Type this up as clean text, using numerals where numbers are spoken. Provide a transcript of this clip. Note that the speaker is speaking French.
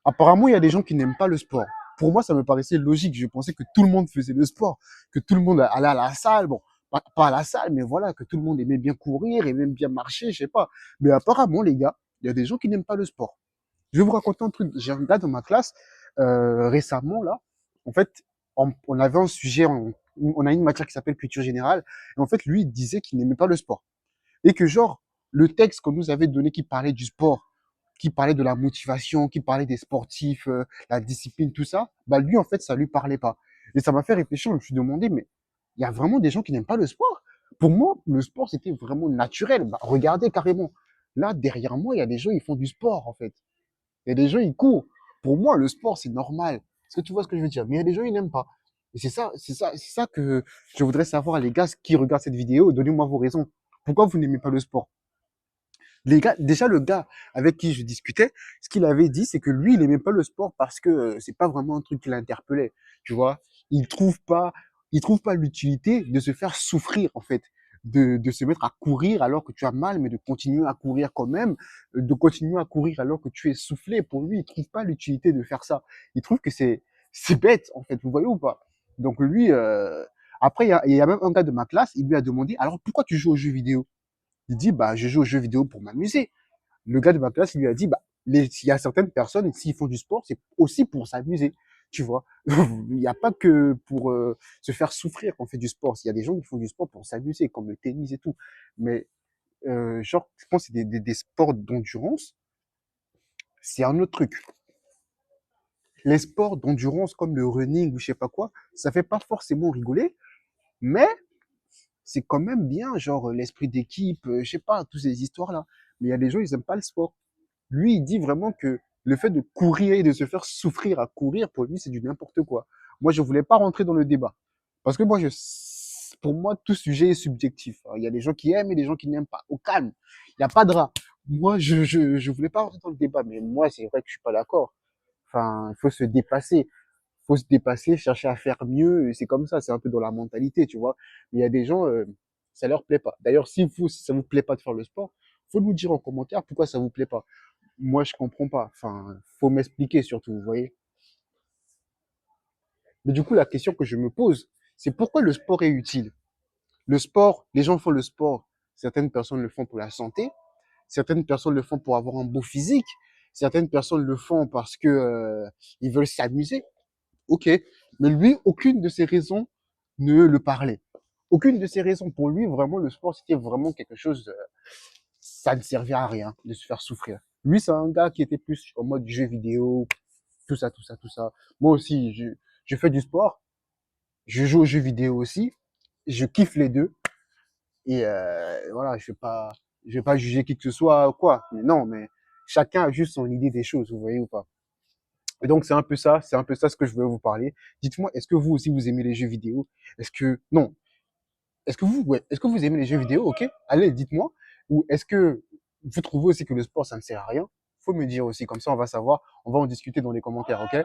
Apparemment, il y a des gens qui n'aiment pas le sport. Pour moi, ça me paraissait logique. Je pensais que tout le monde faisait le sport, que tout le monde allait à la salle. Bon, pas à la salle, mais voilà, que tout le monde aimait bien courir, aimait bien marcher, je sais pas. Mais apparemment, les gars, il y a des gens qui n'aiment pas le sport. Je vais vous raconter un truc. J'ai un gars dans ma classe, récemment, là. En fait, on avait un sujet, on a une matière qui s'appelle culture générale. Et en fait, lui, il disait qu'il n'aimait pas le sport. Et que genre, le texte qu'on nous avait donné qui parlait du sport, qui parlait de la motivation, qui parlait des sportifs, la discipline, tout ça, bah lui, en fait, ça lui parlait pas. Et ça m'a fait réfléchir, je me suis demandé, mais il y a vraiment des gens qui n'aiment pas le sport. Pour moi, le sport, c'était vraiment naturel. Bah, regardez carrément. Là, derrière moi, il y a des gens, ils font du sport, en fait. Il y a des gens, ils courent. Pour moi, le sport, c'est normal. Est-ce que tu vois ce que je veux dire? Mais il y a des gens, ils n'aiment pas. Et c'est ça que je voudrais savoir, les gars qui regardent cette vidéo. Donnez-moi vos raisons. Pourquoi vous n'aimez pas le sport? Les gars, déjà, le gars avec qui je discutais, ce qu'il avait dit, c'est que lui, il aimait pas le sport parce que c'est pas vraiment un truc qui l'interpellait. Tu vois? Il trouve pas, il trouve pas l'utilité de se faire souffrir, en fait. De se mettre à courir alors que tu as mal, mais de continuer à courir quand même, de continuer à courir alors que tu es soufflé. Pour lui, il trouve pas l'utilité de faire ça. Il trouve que c'est bête, en fait. Vous voyez ou pas? Donc lui, après, il y a même un gars de ma classe, il lui a demandé, alors pourquoi tu joues aux jeux vidéo? Il dit, bah, je joue aux jeux vidéo pour m'amuser. Le gars de ma classe, il lui a dit, bah, il y a certaines personnes, s'ils font du sport, c'est aussi pour s'amuser. Tu vois, il n'y a pas que pour se faire souffrir qu'on fait du sport. Il y a des gens qui font du sport pour s'amuser, comme le tennis et tout. Mais genre, je pense que c'est des sports d'endurance, c'est un autre truc. Les sports d'endurance comme le running ou je sais pas quoi, ça fait pas forcément rigoler, mais c'est quand même bien, genre l'esprit d'équipe, je sais pas, toutes ces histoires-là. Mais il y a des gens, ils aiment pas le sport. Lui, il dit vraiment que le fait de courir et de se faire souffrir à courir, pour lui, c'est du n'importe quoi. Moi, je voulais pas rentrer dans le débat. Parce que moi, pour moi, tout sujet est subjectif. Alors, il y a des gens qui aiment et des gens qui n'aiment pas. Au calme. Il n'y a pas de rat. Moi, je voulais pas rentrer dans le débat, mais moi, c'est vrai que je suis pas d'accord. Enfin, il faut se dépasser. Faut se dépasser, chercher à faire mieux. Et c'est comme ça, c'est un peu dans la mentalité, tu vois. Mais il y a des gens, ça leur plaît pas. D'ailleurs, si ça vous plaît pas de faire le sport, faut nous dire en commentaire pourquoi ça vous plaît pas. Moi, je comprends pas. Enfin, faut m'expliquer surtout, vous voyez. Mais du coup, la question que je me pose, c'est pourquoi le sport est utile? Le sport, les gens font le sport. Certaines personnes le font pour la santé. Certaines personnes le font pour avoir un beau physique. Certaines personnes le font parce que ils veulent s'amuser. Ok. Mais lui, aucune de ces raisons ne le parlait. Aucune de ces raisons. Pour lui, vraiment, le sport, c'était vraiment quelque chose de, ça ne servait à rien de se faire souffrir. Lui, c'est un gars qui était plus en mode jeu vidéo, tout ça, tout ça, tout ça. Moi aussi, je fais du sport, je joue aux jeux vidéo aussi, je kiffe les deux. Et voilà, je vais pas juger qui que ce soit, quoi. Mais non, mais chacun a juste son idée des choses, vous voyez ou pas. Et donc c'est un peu ça ce que je voulais vous parler. Dites-moi, est-ce que vous aussi vous aimez les jeux vidéo? Est-ce que non, ouais, est-ce que vous aimez les jeux vidéo? Ok, allez, dites-moi. Ou est-ce que vous trouvez aussi que le sport ça ne sert à rien? Faut me dire aussi, comme ça on va savoir, on va en discuter dans les commentaires, ok?